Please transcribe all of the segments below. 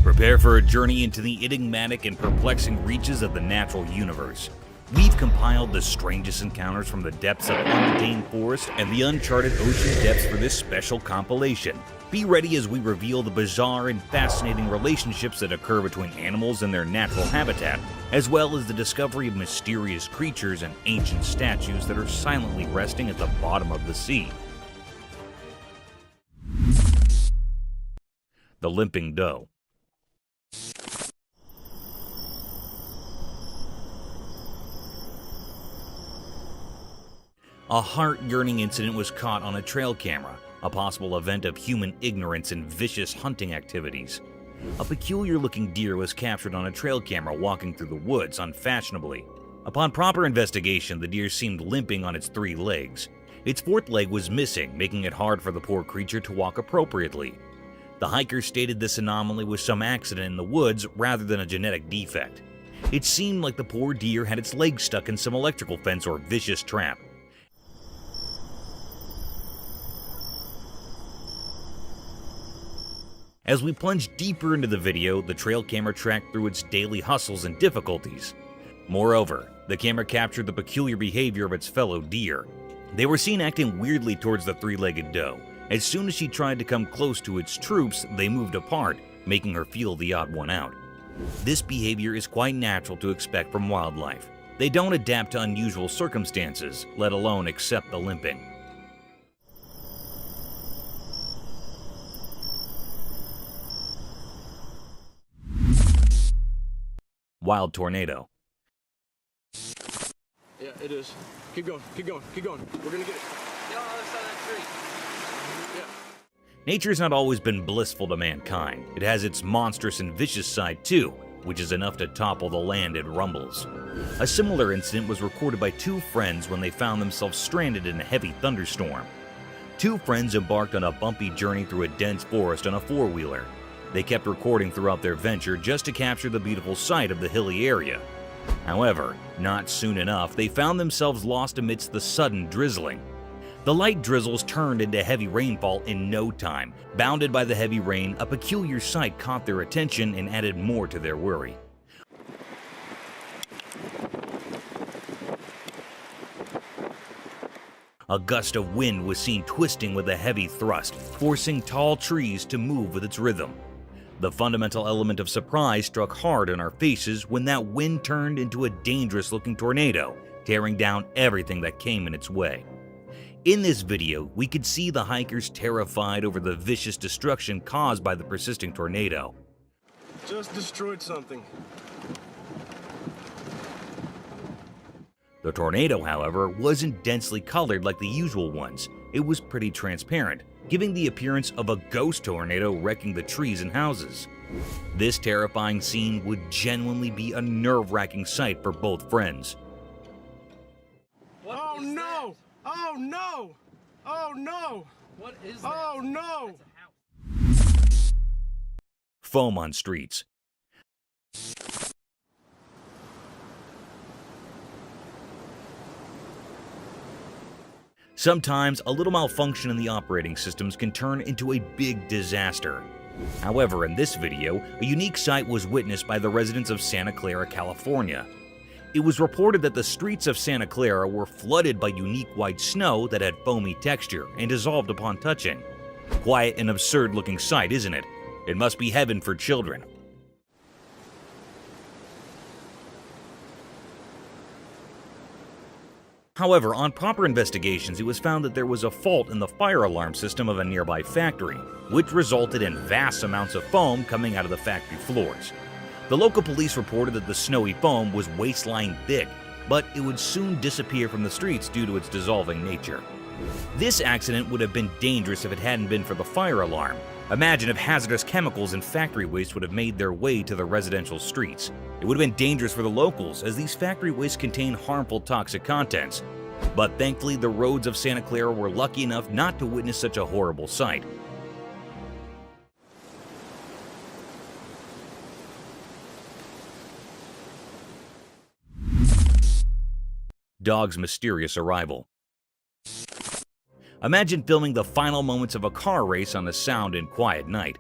Prepare for a journey into the enigmatic and perplexing reaches of the natural universe. We've compiled the strangest encounters from the depths of untamed forest and the uncharted ocean depths for this special compilation. Be ready as we reveal the bizarre and fascinating relationships that occur between animals and their natural habitat, as well as the discovery of mysterious creatures and ancient statues that are silently resting at the bottom of the sea. The Limping Deer. A heart-yearning incident was caught on a trail camera, a possible event of human ignorance and vicious hunting activities. A peculiar-looking deer was captured on a trail camera walking through the woods unfashionably. Upon proper investigation, the deer seemed limping on its 3 legs. Its 4th leg was missing, making it hard for the poor creature to walk appropriately. The hikers stated this anomaly was some accident in the woods rather than a genetic defect. It seemed like the poor deer had its legs stuck in some electrical fence or vicious trap. As we plunge deeper into the video, the trail camera tracked through its daily hustles and difficulties. Moreover, the camera captured the peculiar behavior of its fellow deer. They were seen acting weirdly towards the 3-legged doe. As soon as she tried to come close to its troops, they moved apart, making her feel the odd one out. This behavior is quite natural to expect from wildlife. They don't adapt to unusual circumstances, let alone accept the limping. Wild tornado. Yeah, it is. Keep going, keep going, keep going. We're gonna get it. Get on the other side of that tree. Yeah. Nature's not always been blissful to mankind. It has its monstrous and vicious side too, which is enough to topple the land it rumbles. A similar incident was recorded by 2 friends when they found themselves stranded in a heavy thunderstorm. 2 friends embarked on a bumpy journey through a dense forest on a 4-wheeler. They kept recording throughout their venture just to capture the beautiful sight of the hilly area. However, not soon enough, they found themselves lost amidst the sudden drizzling. The light drizzles turned into heavy rainfall in no time. Bounded by the heavy rain, a peculiar sight caught their attention and added more to their worry. A gust of wind was seen twisting with a heavy thrust, forcing tall trees to move with its rhythm. The fundamental element of surprise struck hard in our faces when that wind turned into a dangerous-looking tornado, tearing down everything that came in its way. In this video, we could see the hikers terrified over the vicious destruction caused by the persisting tornado. Just destroyed something. The tornado, however, wasn't densely colored like the usual ones. It was pretty transparent, giving the appearance of a ghost tornado wrecking the trees and houses. This terrifying scene would genuinely be a nerve-wracking sight for both friends. Oh no! Oh no! Oh no! What is that? Oh no! That's a house. Foam on streets. Sometimes, a little malfunction in the operating systems can turn into a big disaster. However, in this video, a unique sight was witnessed by the residents of Santa Clara, California. It was reported that the streets of Santa Clara were flooded by unique white snow that had foamy texture and dissolved upon touching. Quite an absurd-looking sight, isn't it? It must be heaven for children. However, on proper investigations, it was found that there was a fault in the fire alarm system of a nearby factory, which resulted in vast amounts of foam coming out of the factory floors. The local police reported that the snowy foam was waist-line thick, but it would soon disappear from the streets due to its dissolving nature. This accident would have been dangerous if it hadn't been for the fire alarm. Imagine if hazardous chemicals and factory waste would have made their way to the residential streets. It would have been dangerous for the locals, as these factory wastes contain harmful toxic contents. But thankfully, the roads of Santa Clara were lucky enough not to witness such a horrible sight. Dog's mysterious arrival. Imagine filming the final moments of a car race on a sound and quiet night.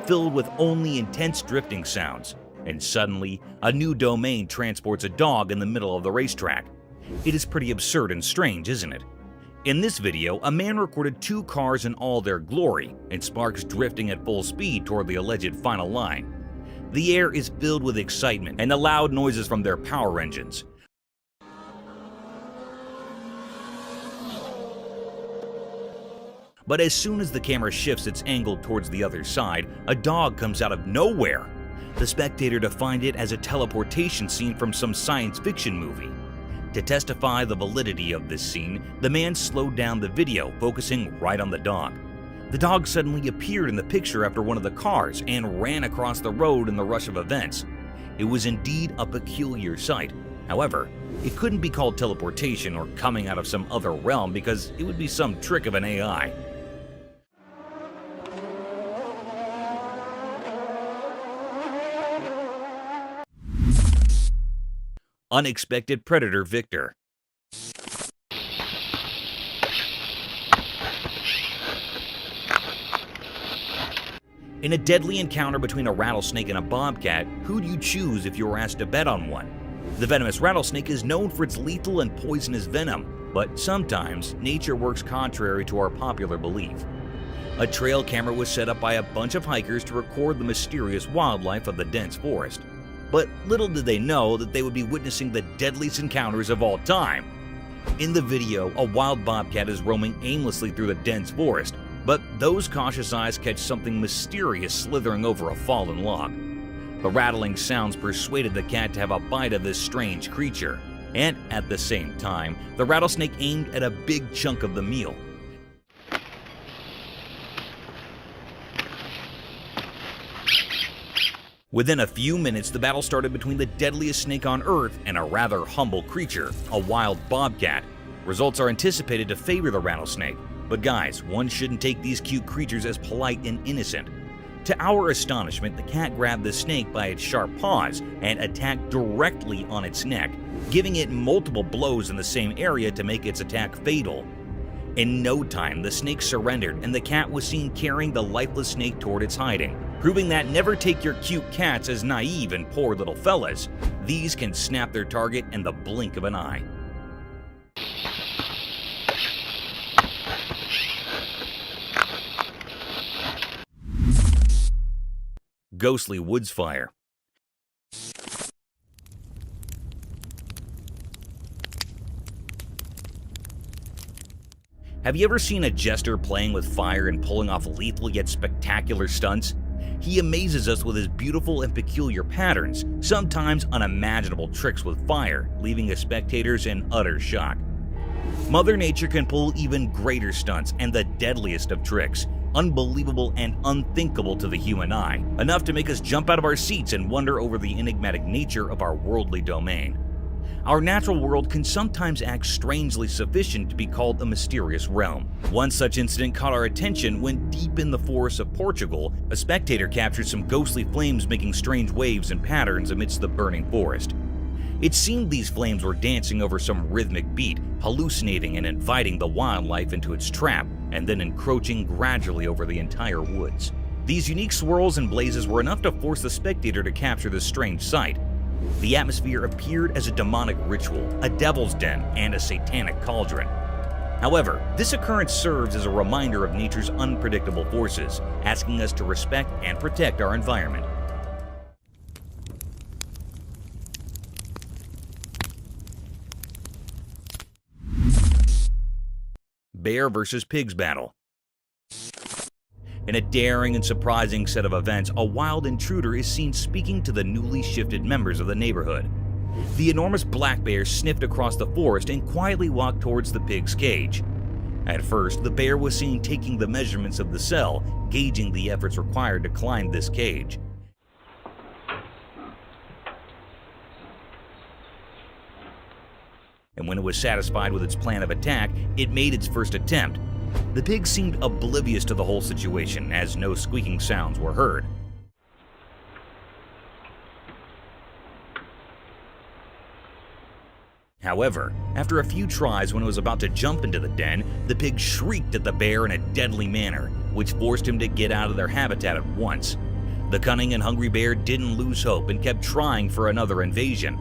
Filled with only intense drifting sounds, and suddenly, a new domain transports a dog in the middle of the racetrack. It is pretty absurd and strange, isn't it? In this video, a man recorded 2 cars in all their glory, and sparks drifting at full speed toward the alleged final line. The air is filled with excitement and the loud noises from their power engines. But as soon as the camera shifts its angle towards the other side, a dog comes out of nowhere. The spectator defined it as a teleportation scene from some science fiction movie. To testify the validity of this scene, the man slowed down the video, focusing right on the dog. The dog suddenly appeared in the picture after one of the cars and ran across the road in the rush of events. It was indeed a peculiar sight. However, it couldn't be called teleportation or coming out of some other realm because it would be some trick of an AI. Unexpected predator victor. In a deadly encounter between a rattlesnake and a bobcat, who'd you choose if you were asked to bet on one? The venomous rattlesnake is known for its lethal and poisonous venom, but sometimes nature works contrary to our popular belief. A trail camera was set up by a bunch of hikers to record the mysterious wildlife of the dense forest. But little did they know that they would be witnessing the deadliest encounters of all time. In the video, a wild bobcat is roaming aimlessly through the dense forest, but those cautious eyes catch something mysterious slithering over a fallen log. The rattling sounds persuaded the cat to have a bite of this strange creature, and at the same time, the rattlesnake aimed at a big chunk of the meal. Within a few minutes, the battle started between the deadliest snake on Earth and a rather humble creature, a wild bobcat. Results are anticipated to favor the rattlesnake. But guys, one shouldn't take these cute creatures as polite and innocent. To our astonishment, the cat grabbed the snake by its sharp paws and attacked directly on its neck, giving it multiple blows in the same area to make its attack fatal. In no time, the snake surrendered and the cat was seen carrying the lifeless snake toward its hiding, proving that never take your cute cats as naive and poor little fellas. These can snap their target in the blink of an eye. Ghostly woods fire. Have you ever seen a jester playing with fire and pulling off lethal yet spectacular stunts? He amazes us with his beautiful and peculiar patterns, sometimes unimaginable tricks with fire, leaving us spectators in utter shock. Mother Nature can pull even greater stunts and the deadliest of tricks, unbelievable and unthinkable to the human eye, enough to make us jump out of our seats and wonder over the enigmatic nature of our worldly domain. Our natural world can sometimes act strangely sufficient to be called a mysterious realm. One such incident caught our attention when deep in the forests of Portugal, a spectator captured some ghostly flames making strange waves and patterns amidst the burning forest. It seemed these flames were dancing over some rhythmic beat, hallucinating and inviting the wildlife into its trap, and then encroaching gradually over the entire woods. These unique swirls and blazes were enough to force the spectator to capture this strange sight. The atmosphere appeared as a demonic ritual, a devil's den, and a satanic cauldron. However, this occurrence serves as a reminder of nature's unpredictable forces, asking us to respect and protect our environment. Bear versus pigs battle. In a daring and surprising set of events, a wild intruder is seen speaking to the newly shifted members of the neighborhood. The enormous black bear sniffed across the forest and quietly walked towards the pig's cage. At first, the bear was seen taking the measurements of the cell, gauging the efforts required to climb this cage. And when it was satisfied with its plan of attack, it made its first attempt. The pig seemed oblivious to the whole situation, as no squeaking sounds were heard. However, after a few tries when it was about to jump into the den, the pig shrieked at the bear in a deadly manner, which forced him to get out of their habitat at once. The cunning and hungry bear didn't lose hope and kept trying for another invasion.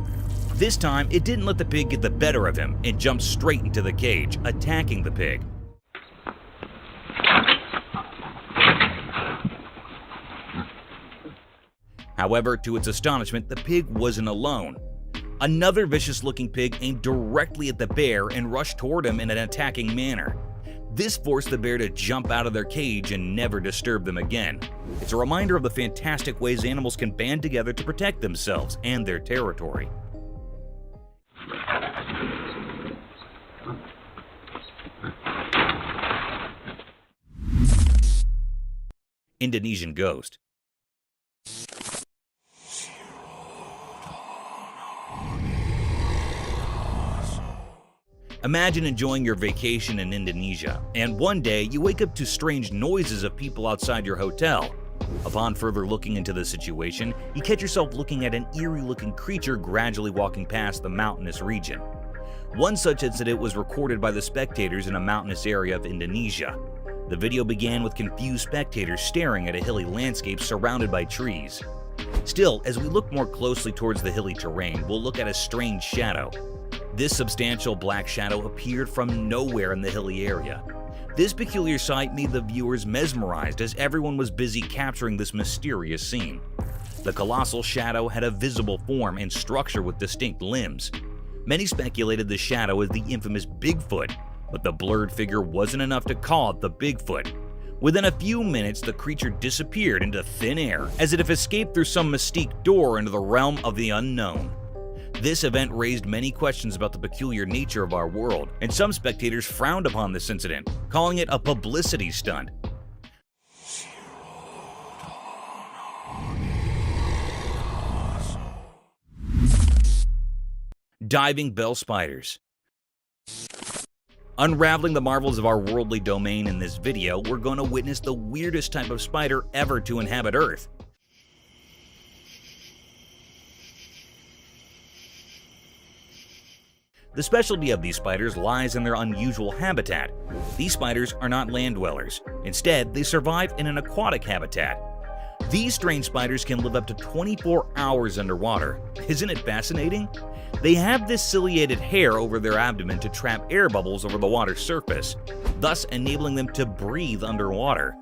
This time, it didn't let the pig get the better of him and jumped straight into the cage, attacking the pig. However, to its astonishment, the pig wasn't alone. Another vicious-looking pig aimed directly at the bear and rushed toward him in an attacking manner. This forced the bear to jump out of their cage and never disturb them again. It's a reminder of the fantastic ways animals can band together to protect themselves and their territory. Indonesian ghost. Imagine enjoying your vacation in Indonesia, and one day you wake up to strange noises of people outside your hotel. Upon further looking into the situation, you catch yourself looking at an eerie-looking creature gradually walking past the mountainous region. One such incident was recorded by the spectators in a mountainous area of Indonesia. The video began with confused spectators staring at a hilly landscape surrounded by trees. Still, as we look more closely towards the hilly terrain, we'll look at a strange shadow. This substantial black shadow appeared from nowhere in the hilly area. This peculiar sight made the viewers mesmerized as everyone was busy capturing this mysterious scene. The colossal shadow had a visible form and structure with distinct limbs. Many speculated the shadow was the infamous Bigfoot, but the blurred figure wasn't enough to call it the Bigfoot. Within a few minutes, the creature disappeared into thin air, as if it escaped through some mystique door into the realm of the unknown. This event raised many questions about the peculiar nature of our world, and some spectators frowned upon this incident, calling it a publicity stunt. Diving bell spiders. Unraveling the marvels of our worldly domain in this video, we're going to witness the weirdest type of spider ever to inhabit Earth. The specialty of these spiders lies in their unusual habitat. These spiders are not land dwellers. Instead, they survive in an aquatic habitat. These strange spiders can live up to 24 hours underwater. Isn't it fascinating? They have this ciliated hair over their abdomen to trap air bubbles over the water's surface, thus enabling them to breathe underwater.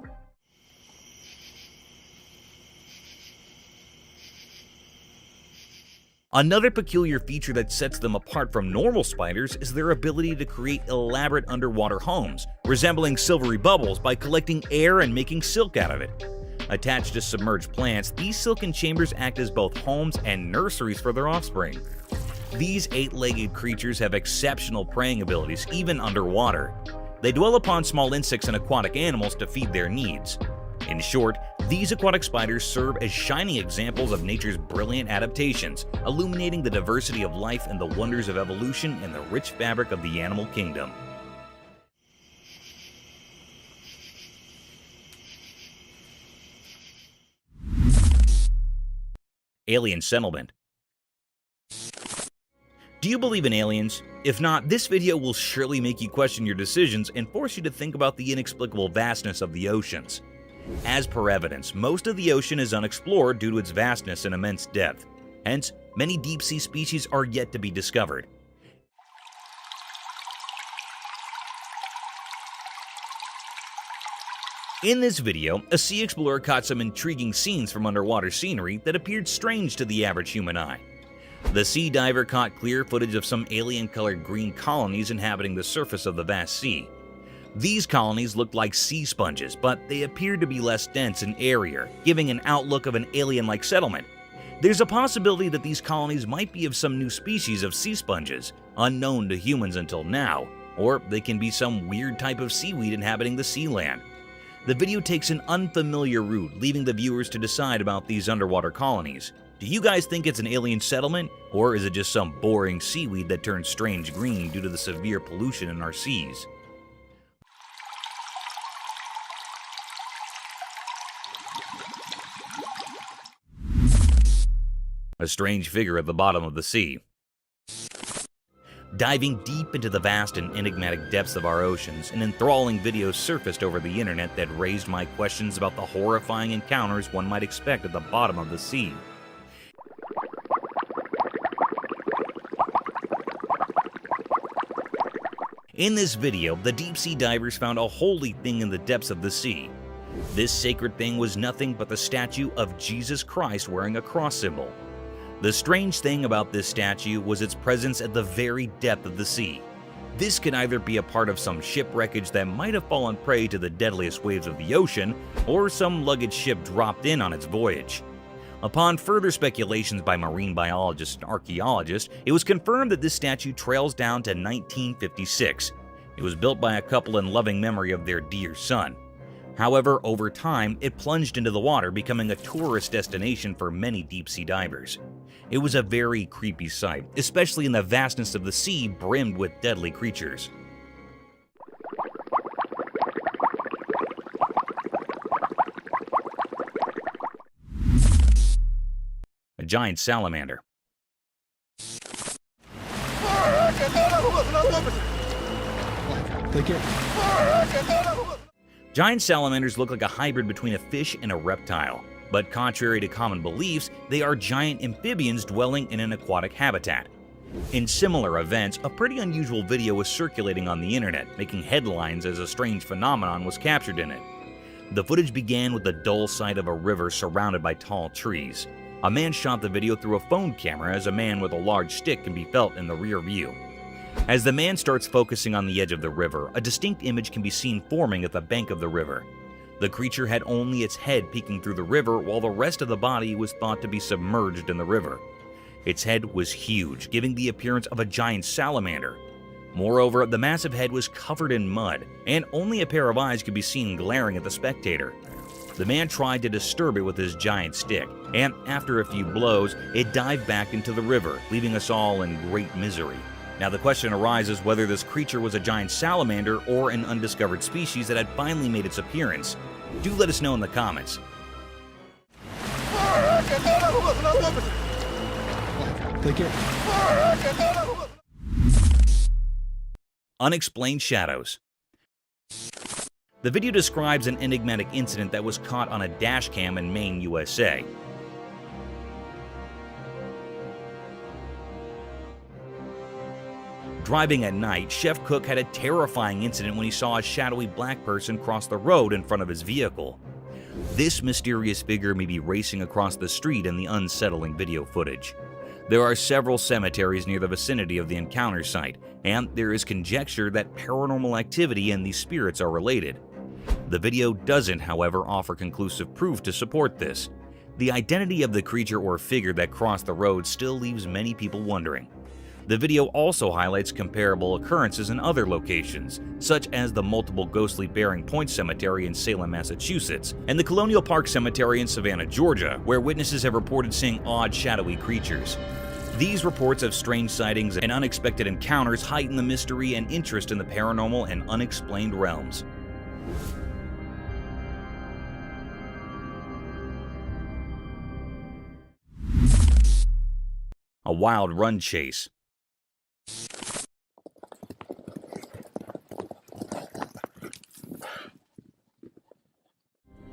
Another peculiar feature that sets them apart from normal spiders is their ability to create elaborate underwater homes, resembling silvery bubbles by collecting air and making silk out of it. Attached to submerged plants, these silken chambers act as both homes and nurseries for their offspring. These 8-legged creatures have exceptional preying abilities even underwater. They dwell upon small insects and aquatic animals to feed their needs. In short, these aquatic spiders serve as shining examples of nature's brilliant adaptations, illuminating the diversity of life and the wonders of evolution in the rich fabric of the animal kingdom. Alien settlement. Do you believe in aliens? If not, this video will surely make you question your decisions and force you to think about the inexplicable vastness of the oceans. As per evidence, most of the ocean is unexplored due to its vastness and immense depth. Hence, many deep-sea species are yet to be discovered. In this video, a sea explorer caught some intriguing scenes from underwater scenery that appeared strange to the average human eye. The sea diver caught clear footage of some alien-colored green colonies inhabiting the surface of the vast sea. These colonies looked like sea sponges, but they appeared to be less dense and airier, giving an outlook of an alien-like settlement. There's a possibility that these colonies might be of some new species of sea sponges, unknown to humans until now, or they can be some weird type of seaweed inhabiting the sea land. The video takes an unfamiliar route, leaving the viewers to decide about these underwater colonies. Do you guys think it's an alien settlement, or is it just some boring seaweed that turns strange green due to the severe pollution in our seas? A strange figure at the bottom of the sea. Diving deep into the vast and enigmatic depths of our oceans, an enthralling video surfaced over the internet that raised my questions about the horrifying encounters one might expect at the bottom of the sea. In this video, the deep-sea divers found a holy thing in the depths of the sea. This sacred thing was nothing but the statue of Jesus Christ wearing a cross symbol. The strange thing about this statue was its presence at the very depth of the sea. This could either be a part of some shipwreckage that might have fallen prey to the deadliest waves of the ocean, or some luggage ship dropped in on its voyage. Upon further speculations by marine biologists and archaeologists, it was confirmed that this statue trails down to 1956. It was built by a couple in loving memory of their dear son. However, over time, it plunged into the water, becoming a tourist destination for many deep-sea divers. It was a very creepy sight, especially in the vastness of the sea brimmed with deadly creatures. A giant salamander. Giant salamanders look like a hybrid between a fish and a reptile, but contrary to common beliefs, they are giant amphibians dwelling in an aquatic habitat. In similar events, a pretty unusual video was circulating on the internet, making headlines as a strange phenomenon was captured in it. The footage began with the dull sight of a river surrounded by tall trees. A man shot the video through a phone camera as a man with a large stick can be felt in the rear view. As the man starts focusing on the edge of the river, a distinct image can be seen forming at the bank of the river. The creature had only its head peeking through the river, while the rest of the body was thought to be submerged in the river. Its head was huge, giving the appearance of a giant salamander. Moreover, the massive head was covered in mud, and only a pair of eyes could be seen glaring at the spectator. The man tried to disturb it with his giant stick, and after a few blows, it dived back into the river, leaving us all in great misery. Now the question arises whether this creature was a giant salamander or an undiscovered species that had finally made its appearance. Do let us know in the comments. Unexplained shadows. The video describes an enigmatic incident that was caught on a dash cam in Maine, USA. Driving at night, Chef Cook had a terrifying incident when he saw a shadowy black person cross the road in front of his vehicle. This mysterious figure may be racing across the street in the unsettling video footage. There are several cemeteries near the vicinity of the encounter site, and there is conjecture that paranormal activity and these spirits are related. The video doesn't, however, offer conclusive proof to support this. The identity of the creature or figure that crossed the road still leaves many people wondering. The video also highlights comparable occurrences in other locations, such as the multiple ghostly Bearing Point Cemetery in Salem, Massachusetts, and the Colonial Park Cemetery in Savannah, Georgia, where witnesses have reported seeing odd, shadowy creatures. These reports of strange sightings and unexpected encounters heighten the mystery and interest in the paranormal and unexplained realms. A wild run chase.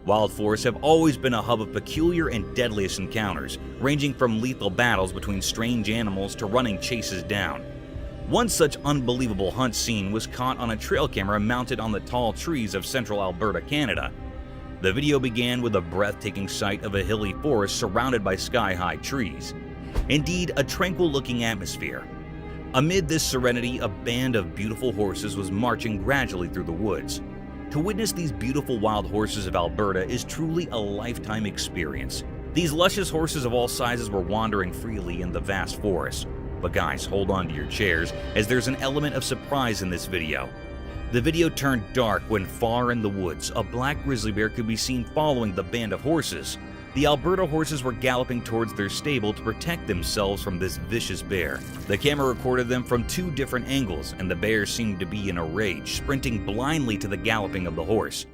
Wild forests have always been a hub of peculiar and deadliest encounters, ranging from lethal battles between strange animals to running chases down. One such unbelievable hunt scene was caught on a trail camera mounted on the tall trees of central Alberta, Canada. The video began with a breathtaking sight of a hilly forest surrounded by sky-high trees. Indeed, a tranquil-looking atmosphere. Amid this serenity, a band of beautiful horses was marching gradually through the woods. To witness these beautiful wild horses of Alberta is truly a lifetime experience. These luscious horses of all sizes were wandering freely in the vast forest. But guys, hold on to your chairs, as there's an element of surprise in this video. The video turned dark when far in the woods, a black grizzly bear could be seen following the band of horses. The Alberta horses were galloping towards their stable to protect themselves from this vicious bear. The camera recorded them from two different angles, and the bear seemed to be in a rage, sprinting blindly to the galloping of the horse.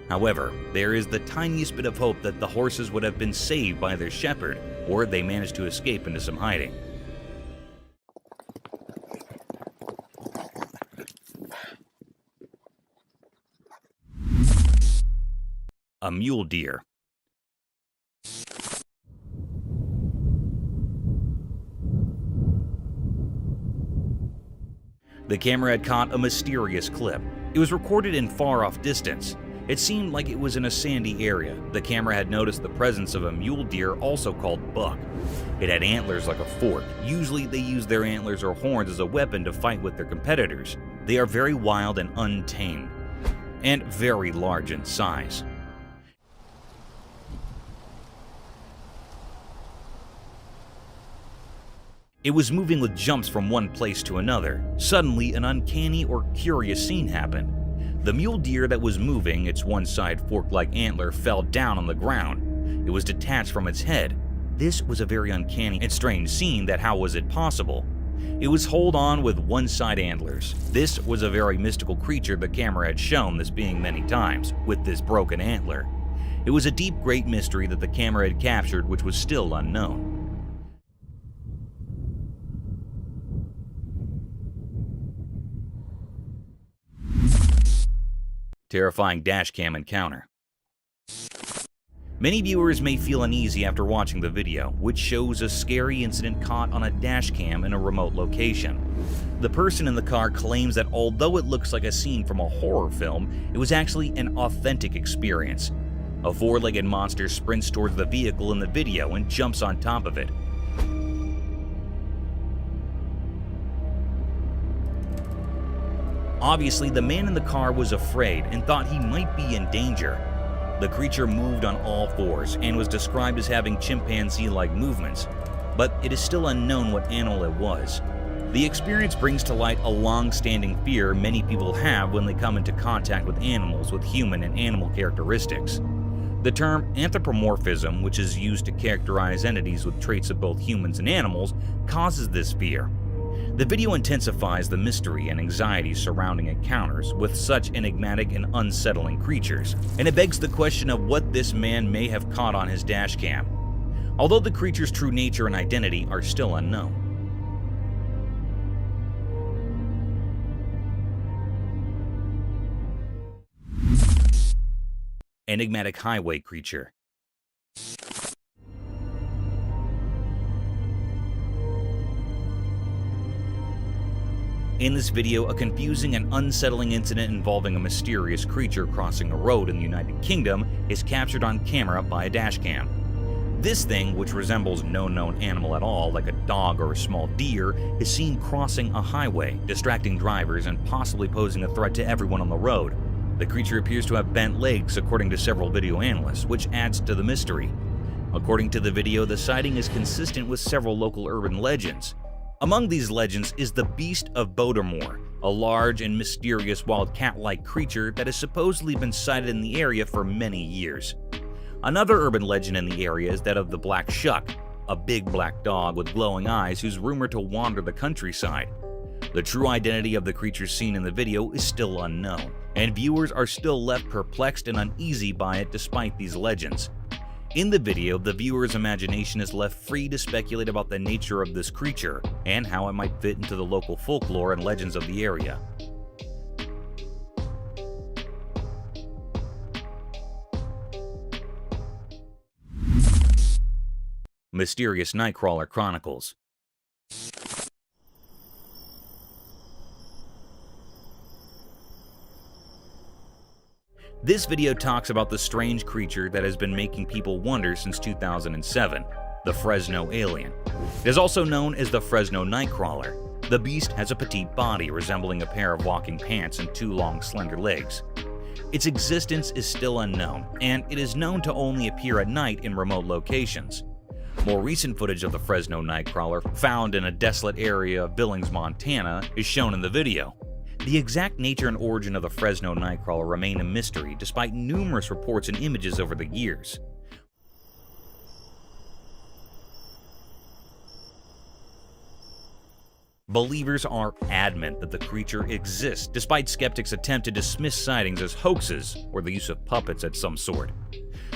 However, there is the tiniest bit of hope that the horses would have been saved by their shepherd, or they managed to escape into some hiding. A mule deer. The camera had caught a mysterious clip. It was recorded in far-off distance. It seemed like it was in a sandy area. The camera had noticed the presence of a mule deer, also called buck. It had antlers like a fork. Usually they use their antlers or horns as a weapon to fight with their competitors. They are very wild and untamed, and very large in size. It was moving with jumps from one place to another. Suddenly, an uncanny or curious scene happened. The mule deer that was moving, its one side fork-like antler, fell down on the ground. It was detached from its head. This was a very uncanny and strange scene that how was it possible? It was hold on with one side antlers. This was a very mystical creature the camera had shown this being many times, with this broken antler. It was a deep great mystery that the camera had captured which was still unknown. Terrifying dashcam encounter. Many viewers may feel uneasy after watching the video, which shows a scary incident caught on a dashcam in a remote location. The person in the car claims that although it looks like a scene from a horror film, it was actually an authentic experience. A four-legged monster sprints towards the vehicle in the video and jumps on top of it. Obviously, the man in the car was afraid and thought he might be in danger. The creature moved on all fours and was described as having chimpanzee-like movements, but it is still unknown what animal it was. The experience brings to light a long-standing fear many people have when they come into contact with animals with human and animal characteristics. The term anthropomorphism, which is used to characterize entities with traits of both humans and animals, causes this fear. The video intensifies the mystery and anxiety surrounding encounters with such enigmatic and unsettling creatures, and it begs the question of what this man may have caught on his dashcam, although the creature's true nature and identity are still unknown. Enigmatic highway creature. In this video, a confusing and unsettling incident involving a mysterious creature crossing a road in the United Kingdom is captured on camera by a dashcam. This thing, which resembles no known animal at all, like a dog or a small deer, is seen crossing a highway, distracting drivers and possibly posing a threat to everyone on the road. The creature appears to have bent legs, according to several video analysts, which adds to the mystery. According to the video, the sighting is consistent with several local urban legends. Among these legends is the Beast of Bodormore, a large and mysterious wild cat-like creature that has supposedly been sighted in the area for many years. Another urban legend in the area is that of the Black Shuck, a big black dog with glowing eyes who's rumored to wander the countryside. The true identity of the creature seen in the video is still unknown, and viewers are still left perplexed and uneasy by it despite these legends. In the video, the viewer's imagination is left free to speculate about the nature of this creature and how it might fit into the local folklore and legends of the area. Mysterious Nightcrawler Chronicles. This video talks about the strange creature that has been making people wonder since 2007, the Fresno alien. It is also known as the Fresno Nightcrawler. The beast has a petite body resembling a pair of walking pants and two long, slender legs. Its existence is still unknown, and it is known to only appear at night in remote locations. More recent footage of the Fresno Nightcrawler, found in a desolate area of Billings, Montana, is shown in the video. The exact nature and origin of the Fresno Nightcrawler remain a mystery despite numerous reports and images over the years. Believers are adamant that the creature exists, despite skeptics' attempt to dismiss sightings as hoaxes or the use of puppets of some sort.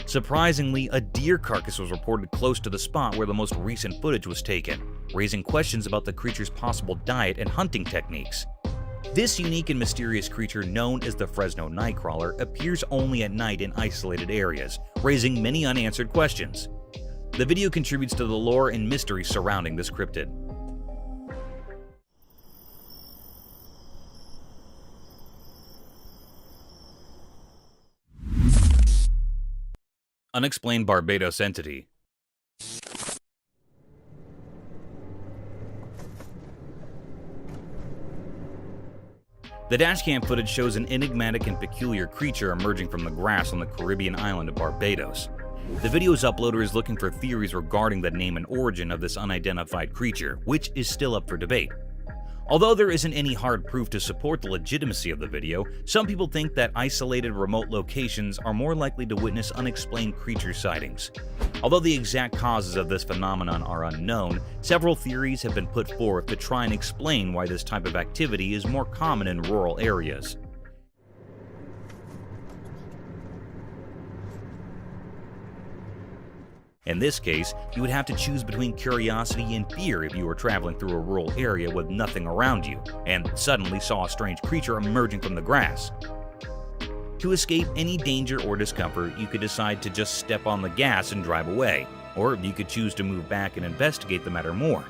Surprisingly, a deer carcass was reported close to the spot where the most recent footage was taken, raising questions about the creature's possible diet and hunting techniques. This unique and mysterious creature, known as the Fresno Nightcrawler, appears only at night in isolated areas, raising many unanswered questions. The video contributes to the lore and mystery surrounding this cryptid. Unexplained Barbados entity. The dashcam footage shows an enigmatic and peculiar creature emerging from the grass on the Caribbean island of Barbados. The video's uploader is looking for theories regarding the name and origin of this unidentified creature, which is still up for debate. Although there isn't any hard proof to support the legitimacy of the video, some people think that isolated remote locations are more likely to witness unexplained creature sightings. Although the exact causes of this phenomenon are unknown, several theories have been put forth to try and explain why this type of activity is more common in rural areas. In this case, you would have to choose between curiosity and fear if you were traveling through a rural area with nothing around you, and suddenly saw a strange creature emerging from the grass. To escape any danger or discomfort, you could decide to just step on the gas and drive away, or you could choose to move back and investigate the matter more.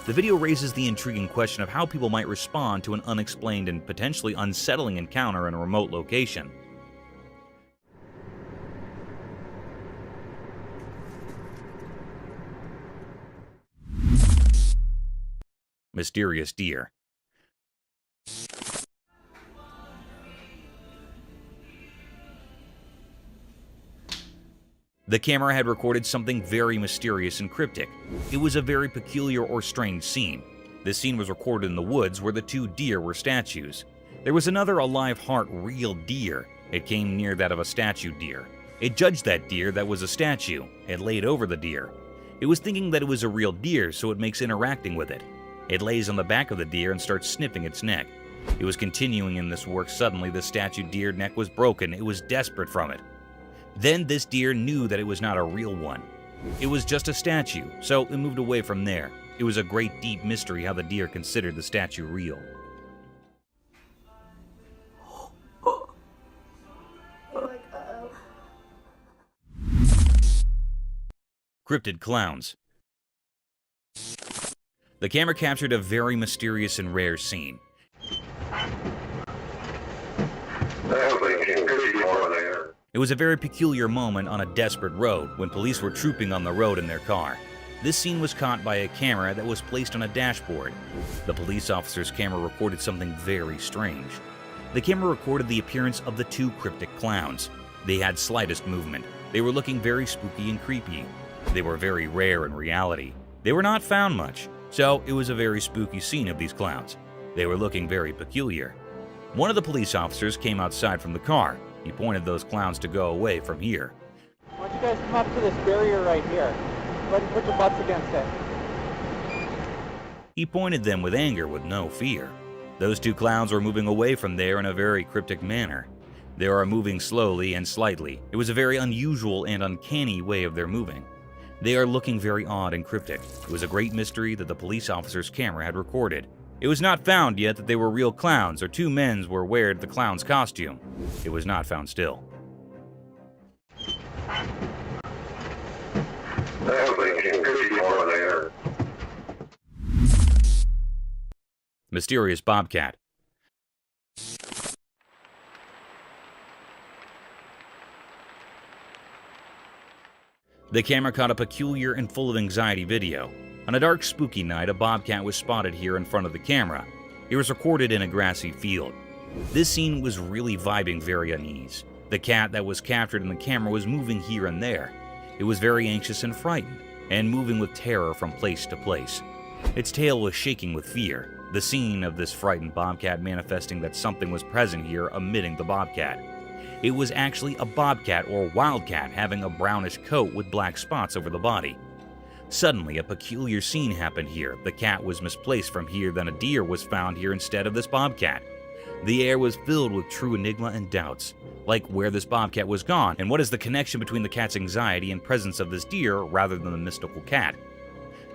The video raises the intriguing question of how people might respond to an unexplained and potentially unsettling encounter in a remote location. Mysterious deer. The camera had recorded something very mysterious and cryptic. It was a very peculiar or strange scene. This scene was recorded in the woods where the two deer were statues. There was another alive heart real deer. It came near that of a statue deer. It judged that deer that was a statue. It laid over the deer. It was thinking that it was a real deer, so it makes interacting with it. It lays on the back of the deer and starts sniffing its neck. It was continuing in this work. Suddenly, the statue deer neck was broken. It was desperate from it. Then this deer knew that it was not a real one. It was just a statue, so it moved away from there. It was a great deep mystery how the deer considered the statue real. Cryptid clowns. The camera captured a very mysterious and rare scene. It was a very peculiar moment on a desperate road when police were trooping on the road in their car. This scene was caught by a camera that was placed on a dashboard. The police officer's camera recorded something very strange. The camera recorded the appearance of the two cryptic clowns. They had slightest movement. They were looking very spooky and creepy. They were very rare in reality. They were not found much. So, it was a very spooky scene of these clowns. They were looking very peculiar. One of the police officers came outside from the car. He pointed those clowns to go away from here. Why don't you guys come up to this barrier right here? Put your butts against it. He pointed them with anger with no fear. Those two clowns were moving away from there in a very cryptic manner. They are moving slowly and slightly. It was a very unusual and uncanny way of their moving. They are looking very odd and cryptic. It was a great mystery that the police officer's camera had recorded. It was not found yet that they were real clowns or two men were wearing the clown's costume. It was not found still. Mysterious bobcat. The camera caught a peculiar and full of anxiety video. On a dark, spooky night, a bobcat was spotted here in front of the camera. It was recorded in a grassy field. This scene was really vibing very unease. The cat that was captured in the camera was moving here and there. It was very anxious and frightened, and moving with terror from place to place. Its tail was shaking with fear. The scene of this frightened bobcat manifesting that something was present here emitting the bobcat. It was actually a bobcat or wildcat having a brownish coat with black spots over the body. Suddenly, a peculiar scene happened here. The cat was misplaced from here, then a deer was found here instead of this bobcat. The air was filled with true enigma and doubts, like where this bobcat was gone, and what is the connection between the cat's anxiety and presence of this deer rather than the mystical cat.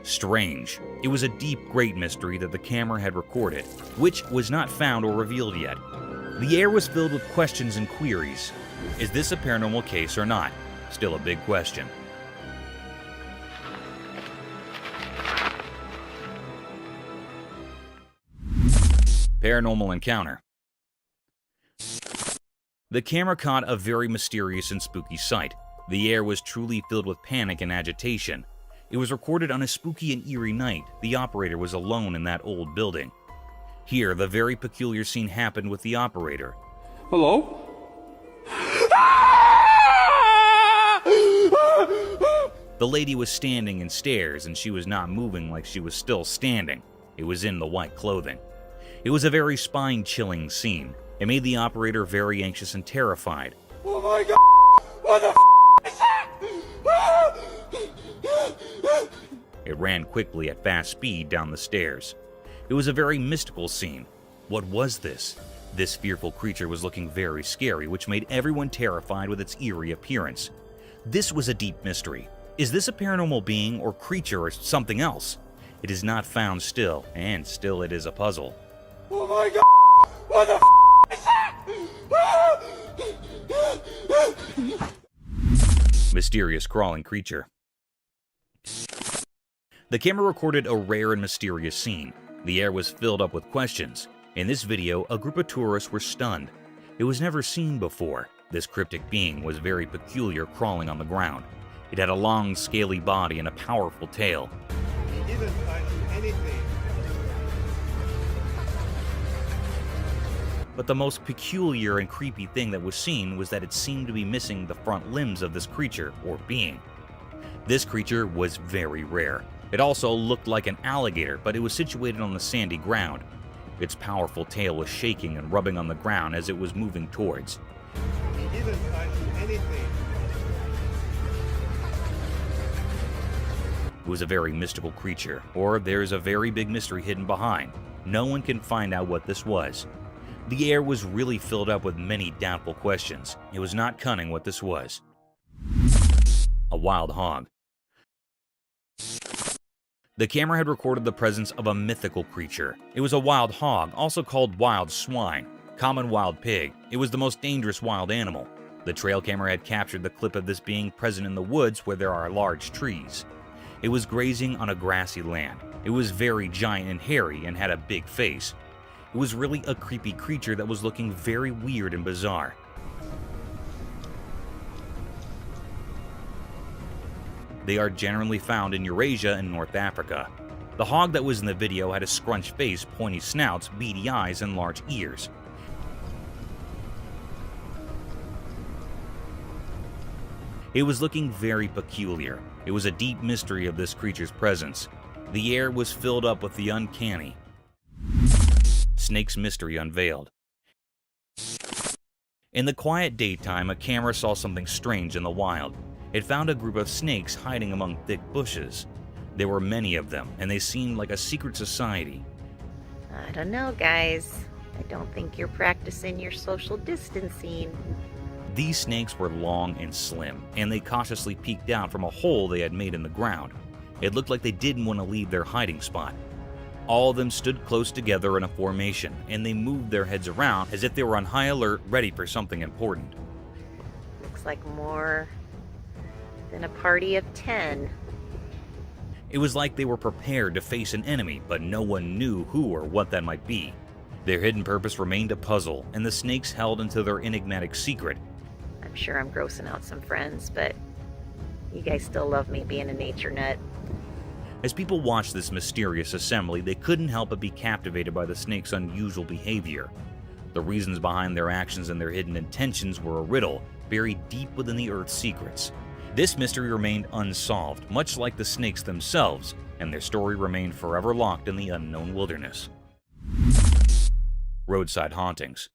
Strange. It was a deep, great mystery that the camera had recorded, which was not found or revealed yet. The air was filled with questions and queries. Is this a paranormal case or not? Still a big question. Paranormal Encounter. The camera caught a very mysterious and spooky sight. The air was truly filled with panic and agitation. It was recorded on a spooky and eerie night. The operator was alone in that old building. Here, the very peculiar scene happened with the operator. Hello? The lady was standing in stairs, and she was not moving like she was still standing. It was in the white clothing. It was a very spine-chilling scene. It made the operator very anxious and terrified. Oh my god! What the is that? It ran quickly at fast speed down the stairs. It was a very mystical scene. What was this? This fearful creature was looking very scary, which made everyone terrified with its eerie appearance. This was a deep mystery. Is this a paranormal being or creature or something else? It is not found still, and still it is a puzzle. Oh my god! What the is that? Mysterious crawling creature. The camera recorded a rare and mysterious scene. The air was filled up with questions. In this video, a group of tourists were stunned. It was never seen before. This cryptic being was very peculiar, crawling on the ground. It had a long, scaly body and a powerful tail. He didn't find anything. But the most peculiar and creepy thing that was seen was that it seemed to be missing the front limbs of this creature, or being. This creature was very rare. It also looked like an alligator, but it was situated on the sandy ground. Its powerful tail was shaking and rubbing on the ground as it was moving towards. He didn't find anything. It was a very mystical creature, or there's a very big mystery hidden behind. No one can find out what this was. The air was really filled up with many doubtful questions. It was not cunning what this was. A wild hog. The camera had recorded the presence of a mythical creature. It was a wild hog, also called wild swine, common wild pig. It was the most dangerous wild animal. The trail camera had captured the clip of this being present in the woods where there are large trees. It was grazing on a grassy land. It was very giant and hairy and had a big face. It was really a creepy creature that was looking very weird and bizarre. They are generally found in Eurasia and North Africa. The hog that was in the video had a scrunched face, pointy snouts, beady eyes, and large ears. It was looking very peculiar. It was a deep mystery of this creature's presence. The air was filled up with the uncanny. Snake's mystery unveiled. In the quiet daytime, a camera saw something strange in the wild. It found a group of snakes hiding among thick bushes. There were many of them, and they seemed like a secret society. I don't know, guys. I don't think you're practicing your social distancing. These snakes were long and slim, and they cautiously peeked out from a hole they had made in the ground. It looked like they didn't want to leave their hiding spot. All of them stood close together in a formation, and they moved their heads around as if they were on high alert, ready for something important. Looks like more than a party of 10. It was like they were prepared to face an enemy, but no one knew who or what that might be. Their hidden purpose remained a puzzle, and the snakes held into their enigmatic secret. I'm sure I'm grossing out some friends, but you guys still love me being a nature nut. As people watched this mysterious assembly, they couldn't help but be captivated by the snakes' unusual behavior. The reasons behind their actions and their hidden intentions were a riddle, buried deep within the Earth's secrets. This mystery remained unsolved, much like the snakes themselves, and their story remained forever locked in the unknown wilderness. Roadside hauntings.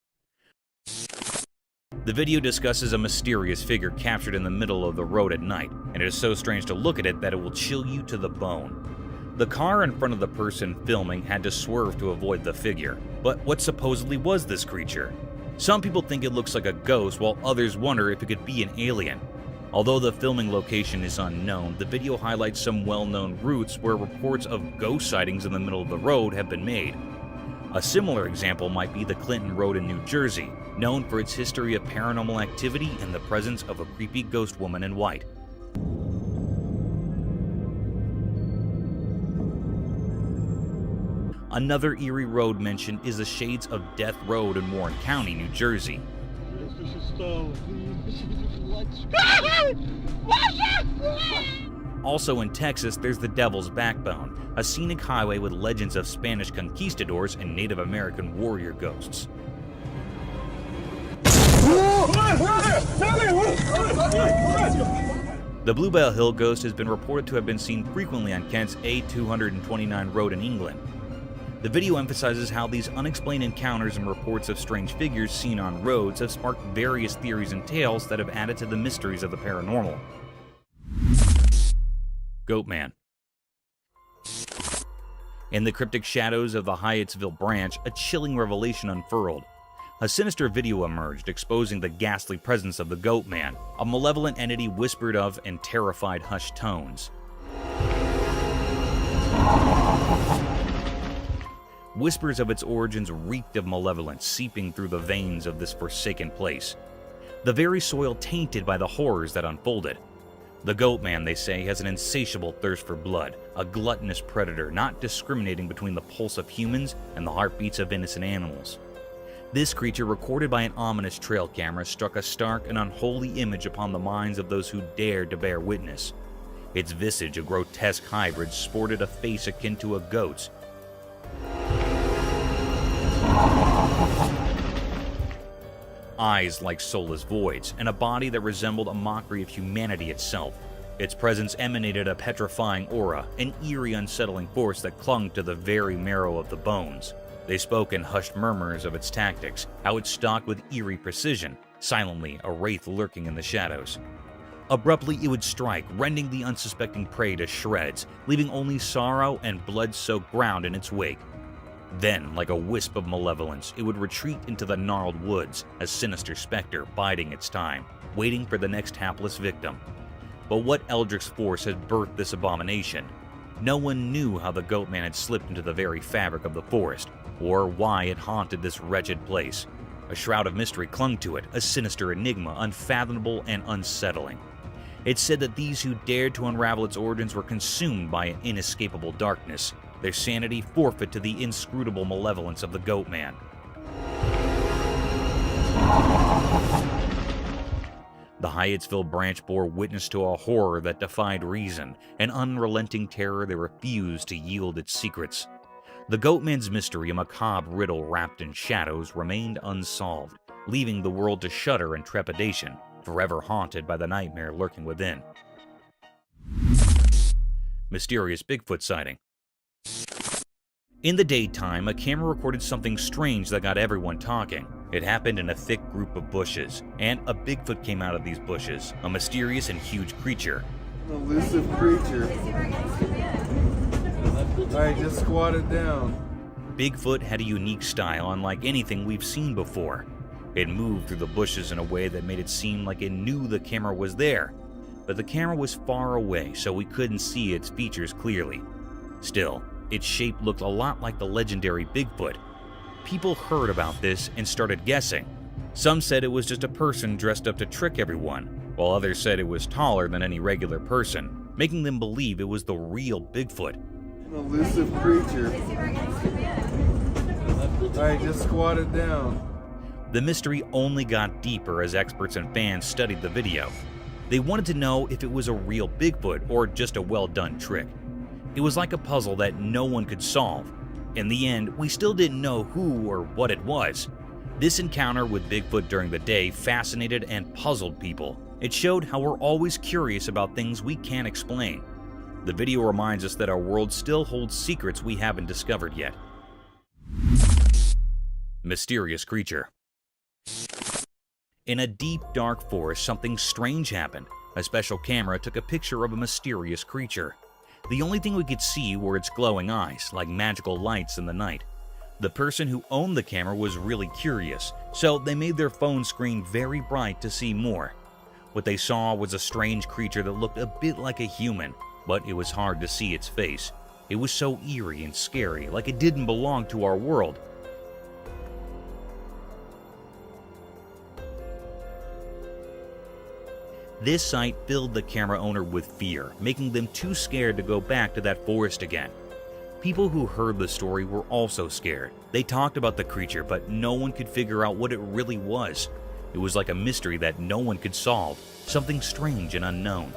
The video discusses a mysterious figure captured in the middle of the road at night, and it is so strange to look at it that it will chill you to the bone. The car in front of the person filming had to swerve to avoid the figure. But what supposedly was this creature? Some people think it looks like a ghost, while others wonder if it could be an alien. Although the filming location is unknown, the video highlights some well-known routes where reports of ghost sightings in the middle of the road have been made. A similar example might be the Clinton Road in New Jersey, known for its history of paranormal activity and the presence of a creepy ghost woman in white. Another eerie road mentioned is the Shades of Death Road in Warren County, New Jersey. Also in Texas, there's the Devil's Backbone, a scenic highway with legends of Spanish conquistadors and Native American warrior ghosts. The Bluebell Hill ghost has been reported to have been seen frequently on Kent's A229 road in England. The video emphasizes how these unexplained encounters and reports of strange figures seen on roads have sparked various theories and tales that have added to the mysteries of the paranormal. Goatman. In the cryptic shadows of the Hyattsville branch, a chilling revelation unfurled. A sinister video emerged, exposing the ghastly presence of the Goatman, a malevolent entity whispered of in terrified hushed tones. Whispers of its origins reeked of malevolence seeping through the veins of this forsaken place, the very soil tainted by the horrors that unfolded. The Goatman, they say, has an insatiable thirst for blood, a gluttonous predator not discriminating between the pulse of humans and the heartbeats of innocent animals. This creature, recorded by an ominous trail camera, struck a stark and unholy image upon the minds of those who dared to bear witness. Its visage, a grotesque hybrid, sported a face akin to a goat's. Eyes like soulless voids, and a body that resembled a mockery of humanity itself. Its presence emanated a petrifying aura, an eerie, unsettling force that clung to the very marrow of the bones. They spoke in hushed murmurs of its tactics, how it stalked with eerie precision, silently a wraith lurking in the shadows. Abruptly it would strike, rending the unsuspecting prey to shreds, leaving only sorrow and blood-soaked ground in its wake. Then, like a wisp of malevolence, it would retreat into the gnarled woods, a sinister specter biding its time, waiting for the next hapless victim. But what eldritch force had birthed this abomination? No one knew how the Goatman had slipped into the very fabric of the forest, or why it haunted this wretched place. A shroud of mystery clung to it, a sinister enigma, unfathomable and unsettling. It said that these who dared to unravel its origins were consumed by an inescapable darkness, their sanity forfeit to the inscrutable malevolence of the Goatman. The Hyattsville branch bore witness to a horror that defied reason, an unrelenting terror that refused to yield its secrets. The Goatman's mystery, a macabre riddle wrapped in shadows, remained unsolved, leaving the world to shudder in trepidation, forever haunted by the nightmare lurking within. Mysterious Bigfoot sighting. In the daytime, a camera recorded something strange that got everyone talking. It happened in a thick group of bushes, and a Bigfoot came out of these bushes, a mysterious and huge creature. An elusive creature. Alright, just squat it down. Bigfoot had a unique style unlike anything we've seen before. It moved through the bushes in a way that made it seem like it knew the camera was there, but the camera was far away, so we couldn't see its features clearly. Still, its shape looked a lot like the legendary Bigfoot. People heard about this and started guessing. Some said it was just a person dressed up to trick everyone, while others said it was taller than any regular person, making them believe it was the real Bigfoot. An elusive creature. Alright, just squat it down. The mystery only got deeper as experts and fans studied the video. They wanted to know if it was a real Bigfoot or just a well-done trick. It was like a puzzle that no one could solve. In the end, we still didn't know who or what it was. This encounter with Bigfoot during the day fascinated and puzzled people. It showed how we're always curious about things we can't explain. The video reminds us that our world still holds secrets we haven't discovered yet. Mysterious creature. In a deep, dark forest, something strange happened. A special camera took a picture of a mysterious creature. The only thing we could see were its glowing eyes, like magical lights in the night. The person who owned the camera was really curious, so they made their phone screen very bright to see more. What they saw was a strange creature that looked a bit like a human, but it was hard to see its face. It was so eerie and scary, like it didn't belong to our world. This sight filled the camera owner with fear, making them too scared to go back to that forest again. People who heard the story were also scared. They talked about the creature, but no one could figure out what it really was. It was like a mystery that no one could solve, something strange and unknown.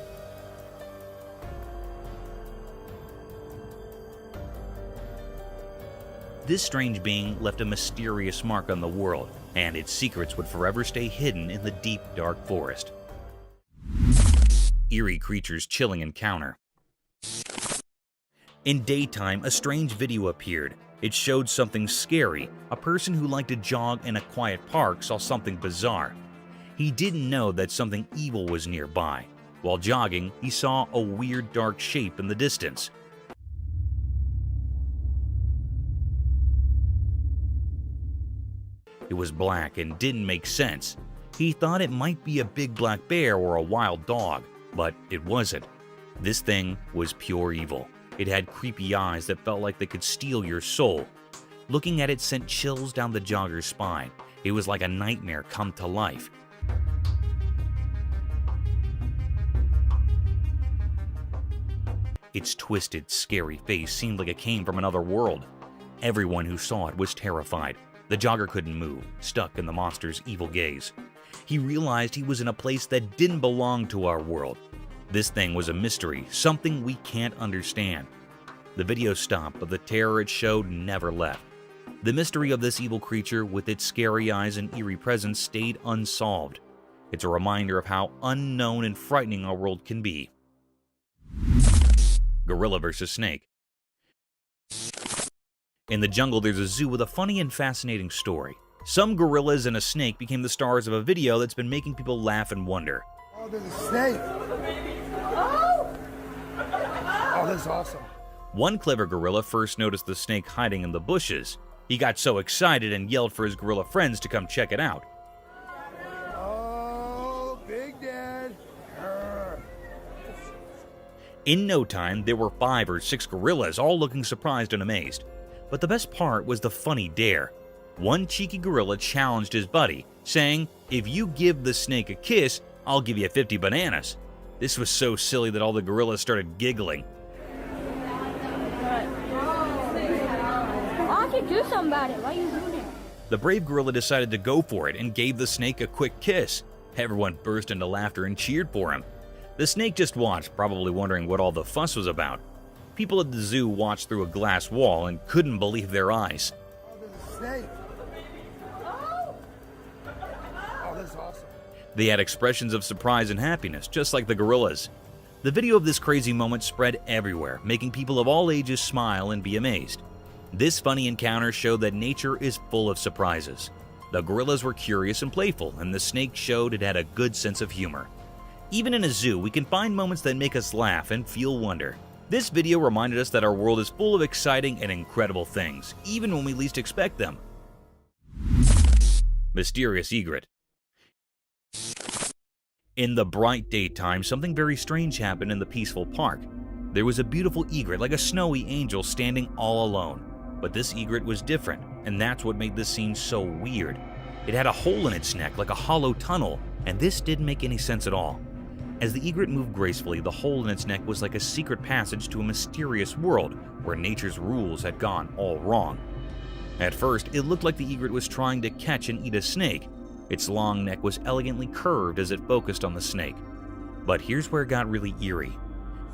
This strange being left a mysterious mark on the world, and its secrets would forever stay hidden in the deep, dark forest. Eerie creature's chilling encounter. In daytime, a strange video appeared. It showed something scary. A person who liked to jog in a quiet park saw something bizarre. He didn't know that something evil was nearby. While jogging, he saw a weird dark shape in the distance. It was black and didn't make sense. He thought it might be a big black bear or a wild dog, but it wasn't. This thing was pure evil. It had creepy eyes that felt like they could steal your soul. Looking at it sent chills down the jogger's spine. It was like a nightmare come to life. Its twisted, scary face seemed like it came from another world. Everyone who saw it was terrified. The jogger couldn't move, stuck in the monster's evil gaze. He realized he was in a place that didn't belong to our world. This thing was a mystery, something we can't understand. The video stopped, but the terror it showed never left. The mystery of this evil creature with its scary eyes and eerie presence stayed unsolved. It's a reminder of how unknown and frightening our world can be. Gorilla versus snake. In the jungle, there's a zoo with a funny and fascinating story. Some gorillas and a snake became the stars of a video that's been making people laugh and wonder. Oh, there's a snake. Oh, that's awesome. One clever gorilla first noticed the snake hiding in the bushes. He got so excited and yelled for his gorilla friends to come check it out. Oh, Big Dad. In no time, there were 5 or 6 gorillas, all looking surprised and amazed. But the best part was the funny dare. One cheeky gorilla challenged his buddy, saying, "If you give the snake a kiss, I'll give you 50 bananas." This was so silly that all the gorillas started giggling. I can do something about it. Why are you doing it? The brave gorilla decided to go for it and gave the snake a quick kiss. Everyone burst into laughter and cheered for him. The snake just watched, probably wondering what all the fuss was about. People at the zoo watched through a glass wall and couldn't believe their eyes. Oh, there's a snake. Oh, that's awesome. They had expressions of surprise and happiness, just like the gorillas. The video of this crazy moment spread everywhere, making people of all ages smile and be amazed. This funny encounter showed that nature is full of surprises. The gorillas were curious and playful, and the snake showed it had a good sense of humor. Even in a zoo, we can find moments that make us laugh and feel wonder. This video reminded us that our world is full of exciting and incredible things, even when we least expect them. Mysterious egret. In the bright daytime, something very strange happened in the peaceful park. There was a beautiful egret, like a snowy angel, standing all alone. But this egret was different, and that's what made this scene so weird. It had a hole in its neck, like a hollow tunnel, and this didn't make any sense at all. As the egret moved gracefully, the hole in its neck was like a secret passage to a mysterious world where nature's rules had gone all wrong. At first, it looked like the egret was trying to catch and eat a snake. Its long neck was elegantly curved as it focused on the snake. But here's where it got really eerie.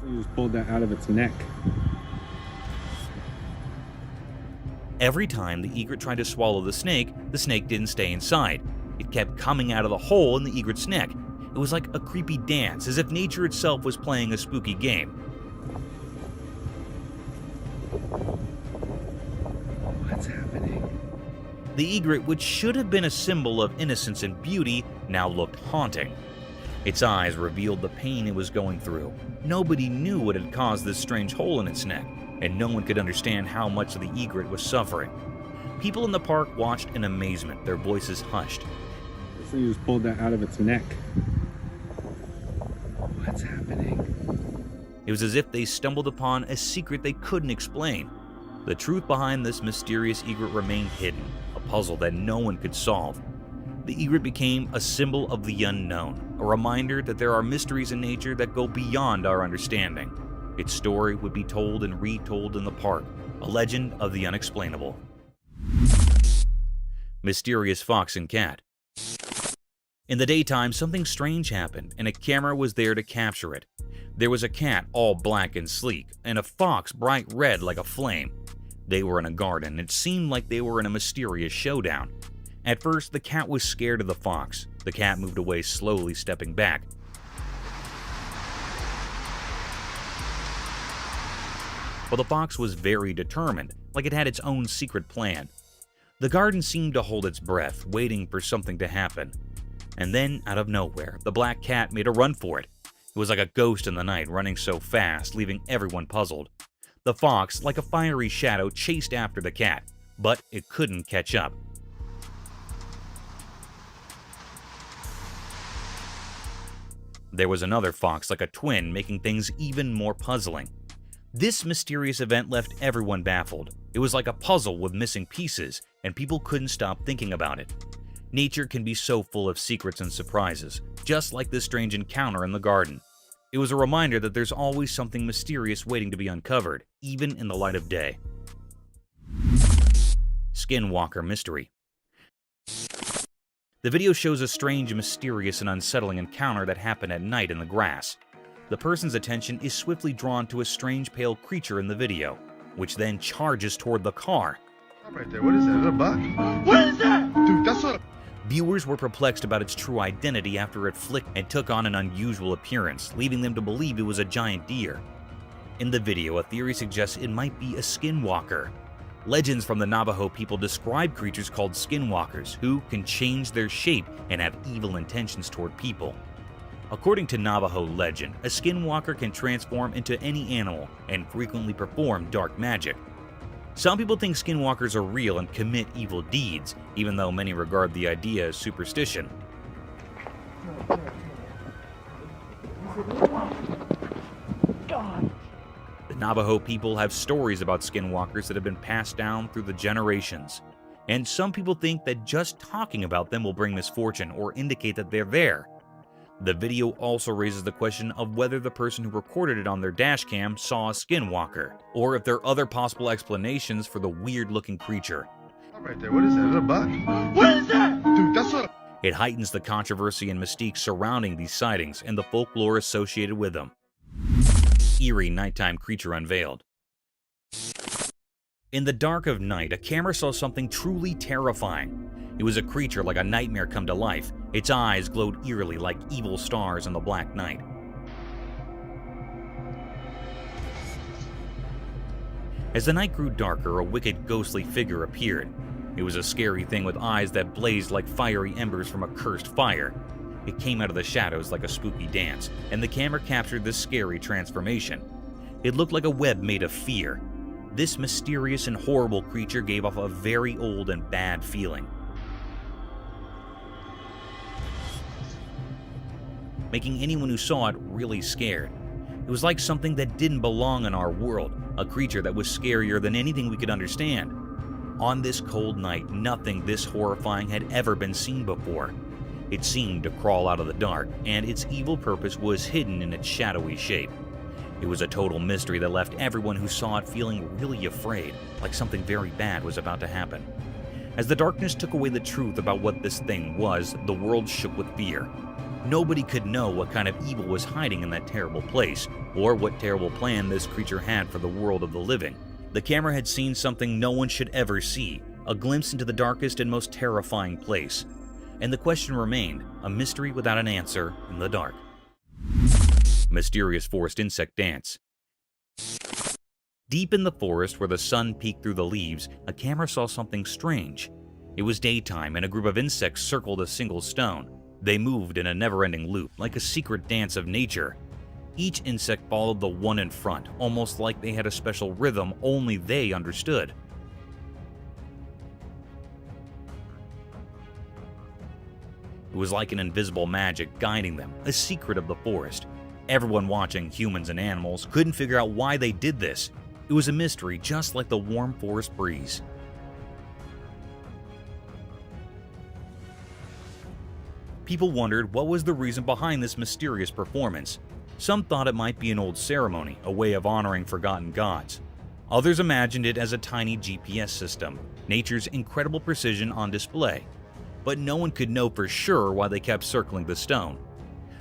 You just pulled that out of its neck. Every time the egret tried to swallow the snake didn't stay inside. It kept coming out of the hole in the egret's neck. It was like a creepy dance, as if nature itself was playing a spooky game. What's happening? The egret, which should have been a symbol of innocence and beauty, now looked haunting. Its eyes revealed the pain it was going through. Nobody knew what had caused this strange hole in its neck, and no one could understand how much the egret was suffering. People in the park watched in amazement, their voices hushed. So you just pulled that out of its neck. What's happening? It was as if they stumbled upon a secret they couldn't explain. The truth behind this mysterious egret remained hidden, a puzzle that no one could solve. The egret became a symbol of the unknown, a reminder that there are mysteries in nature that go beyond our understanding. Its story would be told and retold in the park, a legend of the unexplainable. Mysterious fox and cat. In the daytime, something strange happened, and a camera was there to capture it. There was a cat all black and sleek, and a fox bright red like a flame. They were in a garden, and it seemed like they were in a mysterious showdown. At first, the cat was scared of the fox. The cat moved away slowly, stepping back. But the fox was very determined, like it had its own secret plan. The garden seemed to hold its breath, waiting for something to happen. And then, out of nowhere, the black cat made a run for it. It was like a ghost in the night, running so fast, leaving everyone puzzled. The fox, like a fiery shadow, chased after the cat, but it couldn't catch up. There was another fox, like a twin, making things even more puzzling. This mysterious event left everyone baffled. It was like a puzzle with missing pieces, and people couldn't stop thinking about it. Nature can be so full of secrets and surprises, just like this strange encounter in the garden. It was a reminder that there's always something mysterious waiting to be uncovered, even in the light of day. Skinwalker Mystery. The video shows a strange, mysterious, and unsettling encounter that happened at night in the grass. The person's attention is swiftly drawn to a strange pale creature in the video, which then charges toward the car. Right there, what is that? Is that a buck? What is that? Dude, that's what. Viewers were perplexed about its true identity after it flicked and took on an unusual appearance, leaving them to believe it was a giant deer. In the video, a theory suggests it might be a skinwalker. Legends from the Navajo people describe creatures called skinwalkers, who can change their shape and have evil intentions toward people. According to Navajo legend, a skinwalker can transform into any animal and frequently perform dark magic. Some people think skinwalkers are real and commit evil deeds, even though many regard the idea as superstition. The Navajo people have stories about skinwalkers that have been passed down through the generations, and some people think that just talking about them will bring misfortune or indicate that they're there. The video also raises the question of whether the person who recorded it on their dashcam saw a skinwalker, or if there are other possible explanations for the weird-looking creature. Right there, what is that? Is that a buck? What is that? Dude, that's what. It heightens the controversy and mystique surrounding these sightings and the folklore associated with them. Eerie nighttime creature unveiled. In the dark of night, a camera saw something truly terrifying. It was a creature like a nightmare come to life. Its eyes glowed eerily like evil stars in the black night. As the night grew darker, a wicked, ghostly figure appeared. It was a scary thing with eyes that blazed like fiery embers from a cursed fire. It came out of the shadows like a spooky dance, and the camera captured this scary transformation. It looked like a web made of fear. This mysterious and horrible creature gave off a very old and bad feeling, making anyone who saw it really scared. It was like something that didn't belong in our world, a creature that was scarier than anything we could understand. On this cold night, nothing this horrifying had ever been seen before. It seemed to crawl out of the dark, and its evil purpose was hidden in its shadowy shape. It was a total mystery that left everyone who saw it feeling really afraid, like something very bad was about to happen. As the darkness took away the truth about what this thing was, the world shook with fear. Nobody could know what kind of evil was hiding in that terrible place, or what terrible plan this creature had for the world of the living. The camera had seen something no one should ever see, a glimpse into the darkest and most terrifying place. And the question remained, a mystery without an answer in the dark. Mysterious forest insect dance. Deep in the forest where the sun peeked through the leaves, a camera saw something strange. It was daytime and a group of insects circled a single stone. They moved in a never-ending loop, like a secret dance of nature. Each insect followed the one in front, almost like they had a special rhythm only they understood. It was like an invisible magic guiding them, a secret of the forest. Everyone watching, humans and animals, couldn't figure out why they did this. It was a mystery just like the warm forest breeze. People wondered what was the reason behind this mysterious performance. Some thought it might be an old ceremony, a way of honoring forgotten gods. Others imagined it as a tiny GPS system, nature's incredible precision on display. But no one could know for sure why they kept circling the stone.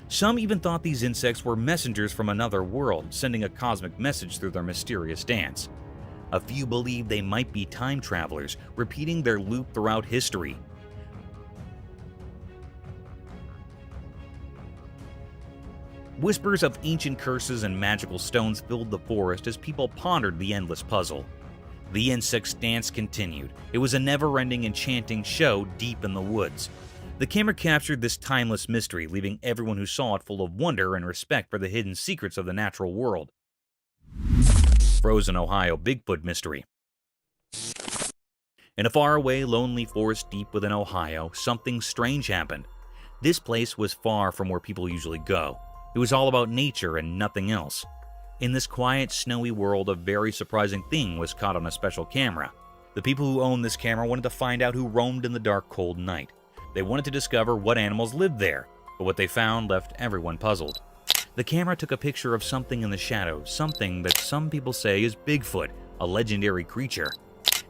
Some even thought these insects were messengers from another world, sending a cosmic message through their mysterious dance. A few believed they might be time travelers, repeating their loop throughout history. Whispers of ancient curses and magical stones filled the forest as people pondered the endless puzzle. The insects' dance continued. It was a never-ending enchanting show deep in the woods. The camera captured this timeless mystery, leaving everyone who saw it full of wonder and respect for the hidden secrets of the natural world. Frozen Ohio Bigfoot Mystery. In a faraway, lonely forest deep within Ohio, something strange happened. This place was far from where people usually go. It was all about nature and nothing else. In this quiet, snowy world, a very surprising thing was caught on a special camera. The people who owned this camera wanted to find out who roamed in the dark, cold night. They wanted to discover what animals lived there, but what they found left everyone puzzled. The camera took a picture of something in the shadows, something that some people say is Bigfoot, a legendary creature.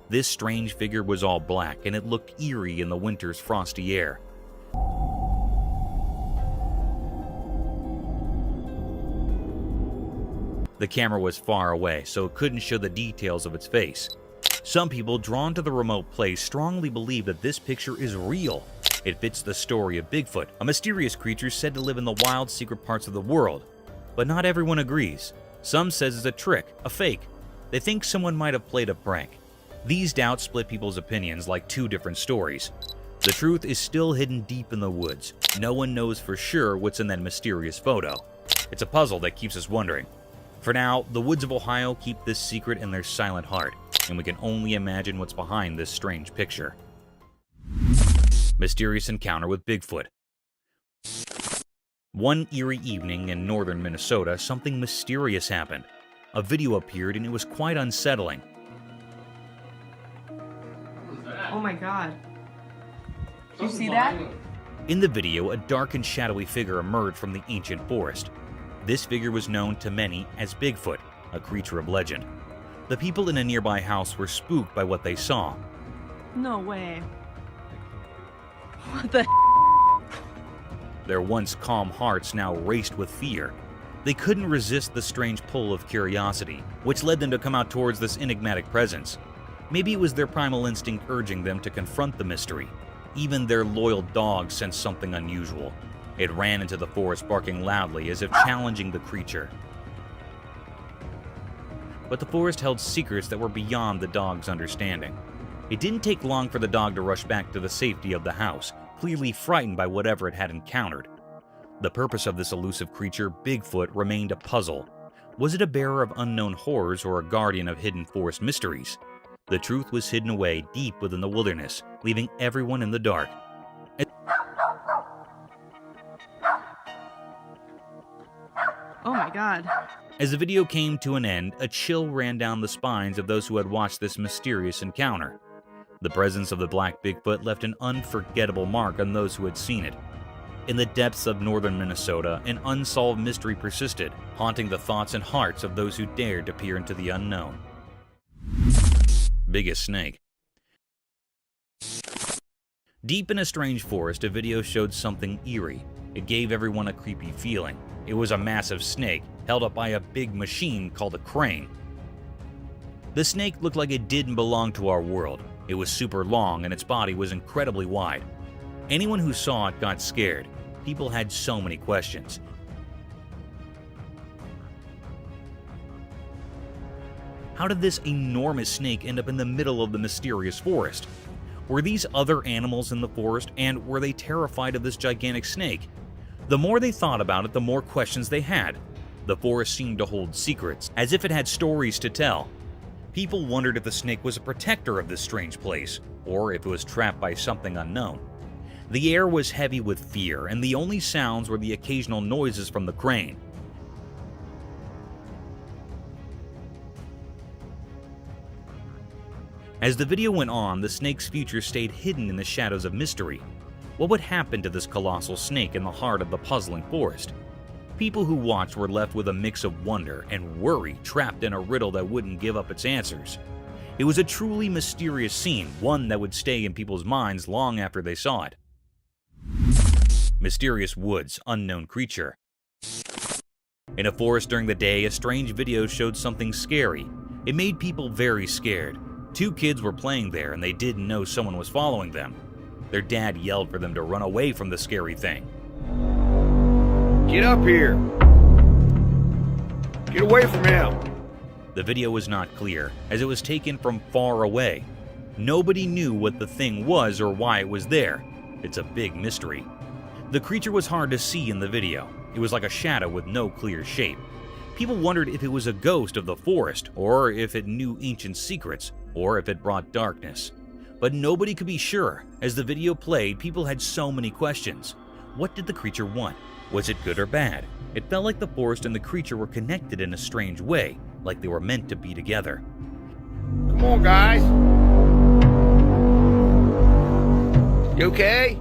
This strange figure was all black, and it looked eerie in the winter's frosty air. The camera was far away, so it couldn't show the details of its face. Some people, drawn to the remote place, strongly believe that this picture is real. It fits the story of Bigfoot, a mysterious creature said to live in the wild, secret parts of the world. But not everyone agrees. Some says it's a trick, a fake. They think someone might have played a prank. These doubts split people's opinions like two different stories. The truth is still hidden deep in the woods. No one knows for sure what's in that mysterious photo. It's a puzzle that keeps us wondering. For now, the woods of Ohio keep this secret in their silent heart, and we can only imagine what's behind this strange picture. Mysterious encounter with Bigfoot. One eerie evening in northern Minnesota, something mysterious happened. A video appeared and it was quite unsettling. Oh my god. Did you see that? In the video, a dark and shadowy figure emerged from the ancient forest. This figure was known to many as Bigfoot, a creature of legend. The people in a nearby house were spooked by what they saw. No way. What the Their once calm hearts now raced with fear. They couldn't resist the strange pull of curiosity, which led them to come out towards this enigmatic presence. Maybe it was their primal instinct urging them to confront the mystery. Even their loyal dog sensed something unusual. It ran into the forest barking loudly as if challenging the creature. But the forest held secrets that were beyond the dog's understanding. It didn't take long for the dog to rush back to the safety of the house, clearly frightened by whatever it had encountered. The purpose of this elusive creature, Bigfoot, remained a puzzle. Was it a bearer of unknown horrors or a guardian of hidden forest mysteries? The truth was hidden away deep within the wilderness, leaving everyone in the dark. Oh my god. As the video came to an end, a chill ran down the spines of those who had watched this mysterious encounter. The presence of the black Bigfoot left an unforgettable mark on those who had seen it. In the depths of northern Minnesota, an unsolved mystery persisted, haunting the thoughts and hearts of those who dared to peer into the unknown. Biggest snake. Deep in a strange forest, a video showed something eerie. It gave everyone a creepy feeling. It was a massive snake, held up by a big machine called a crane. The snake looked like it didn't belong to our world. It was super long and its body was incredibly wide. Anyone who saw it got scared. People had so many questions. How did this enormous snake end up in the middle of the mysterious forest? Were these other animals in the forest, and were they terrified of this gigantic snake? The more they thought about it, the more questions they had. The forest seemed to hold secrets, as if it had stories to tell. People wondered if the snake was a protector of this strange place, or if it was trapped by something unknown. The air was heavy with fear, and the only sounds were the occasional noises from the crane. As the video went on, the snake's future stayed hidden in the shadows of mystery. What would happen to this colossal snake in the heart of the puzzling forest? People who watched were left with a mix of wonder and worry, trapped in a riddle that wouldn't give up its answers. It was a truly mysterious scene, one that would stay in people's minds long after they saw it. Mysterious woods, unknown creature. In a forest during the day, a strange video showed something scary. It made people very scared. 2 kids were playing there and they didn't know someone was following them. Their dad yelled for them to run away from the scary thing. Get up here! Get away from him! The video was not clear, as it was taken from far away. Nobody knew what the thing was or why it was there. It's a big mystery. The creature was hard to see in the video. It was like a shadow with no clear shape. People wondered if it was a ghost of the forest, or if it knew ancient secrets, or if it brought darkness. But nobody could be sure. As the video played, people had so many questions. What did the creature want? Was it good or bad? It felt like the forest and the creature were connected in a strange way, like they were meant to be together. Come on, guys! You okay?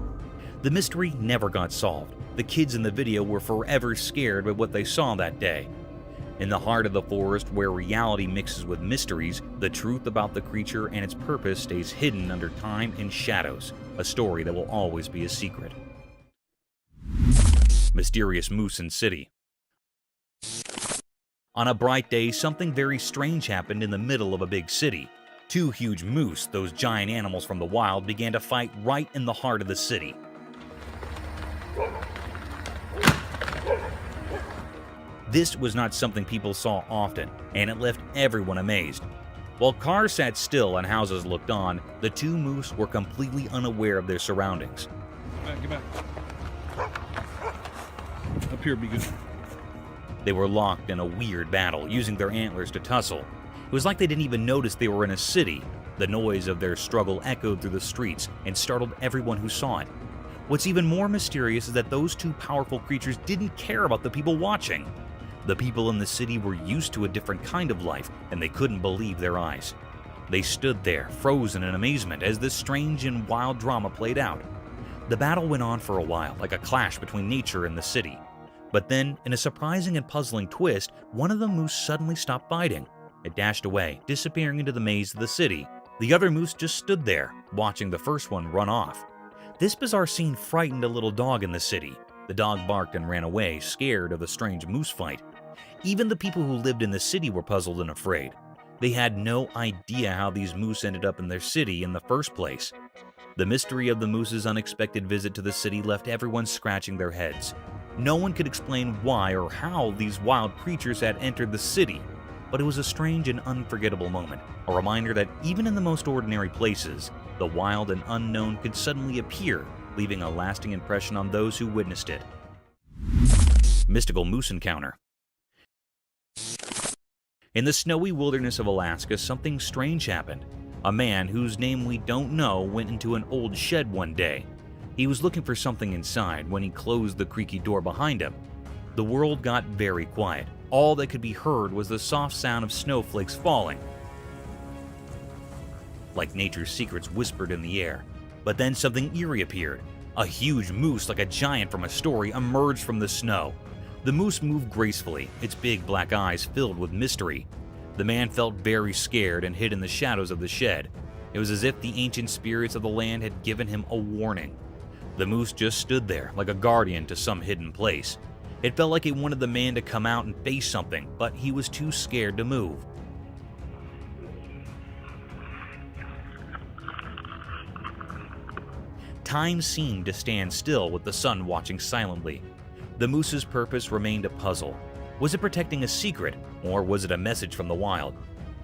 The mystery never got solved. The kids in the video were forever scared by what they saw that day. In the heart of the forest, where reality mixes with mysteries, the truth about the creature and its purpose stays hidden under time and shadows, a story that will always be a secret. Mysterious moose in city. On a bright day, something very strange happened in the middle of a big city. 2 huge moose, those giant animals from the wild, began to fight right in the heart of the city. This was not something people saw often, and it left everyone amazed. While cars sat still and houses looked on, the 2 moose were completely unaware of their surroundings. Get back. Up here, be good. They were locked in a weird battle, using their antlers to tussle. It was like they didn't even notice they were in a city. The noise of their struggle echoed through the streets and startled everyone who saw it. What's even more mysterious is that those 2 powerful creatures didn't care about the people watching. The people in the city were used to a different kind of life, and they couldn't believe their eyes. They stood there, frozen in amazement, as this strange and wild drama played out. The battle went on for a while, like a clash between nature and the city. But then, in a surprising and puzzling twist, one of the moose suddenly stopped fighting. It dashed away, disappearing into the maze of the city. The other moose just stood there, watching the first one run off. This bizarre scene frightened a little dog in the city. The dog barked and ran away, scared of the strange moose fight. Even the people who lived in the city were puzzled and afraid. They had no idea how these moose ended up in their city in the first place. The mystery of the moose's unexpected visit to the city left everyone scratching their heads. No one could explain why or how these wild creatures had entered the city, but it was a strange and unforgettable moment, a reminder that even in the most ordinary places, the wild and unknown could suddenly appear, leaving a lasting impression on those who witnessed it. Mystical moose encounter. In the snowy wilderness of Alaska, something strange happened. A man, whose name we don't know, went into an old shed one day. He was looking for something inside when he closed the creaky door behind him. The world got very quiet. All that could be heard was the soft sound of snowflakes falling, like nature's secrets whispered in the air. But then something eerie appeared. A huge moose, like a giant from a story, emerged from the snow. The moose moved gracefully, its big black eyes filled with mystery. The man felt very scared and hid in the shadows of the shed. It was as if the ancient spirits of the land had given him a warning. The moose just stood there, like a guardian to some hidden place. It felt like it wanted the man to come out and face something, but he was too scared to move. Time seemed to stand still, with the sun watching silently. The moose's purpose remained a puzzle. Was it protecting a secret, or was it a message from the wild?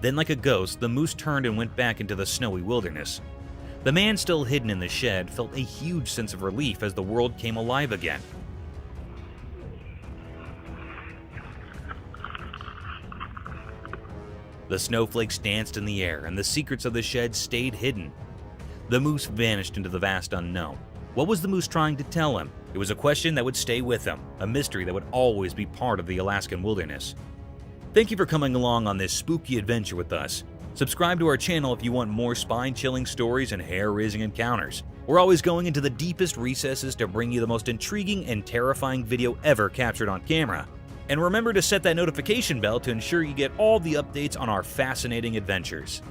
Then, like a ghost, the moose turned and went back into the snowy wilderness. The man still hidden in the shed felt a huge sense of relief as the world came alive again. The snowflakes danced in the air, and the secrets of the shed stayed hidden. The moose vanished into the vast unknown. What was the moose trying to tell him? It was a question that would stay with him, a mystery that would always be part of the Alaskan wilderness. Thank you for coming along on this spooky adventure with us. Subscribe to our channel if you want more spine-chilling stories and hair-raising encounters. We're always going into the deepest recesses to bring you the most intriguing and terrifying video ever captured on camera. And remember to set that notification bell to ensure you get all the updates on our fascinating adventures.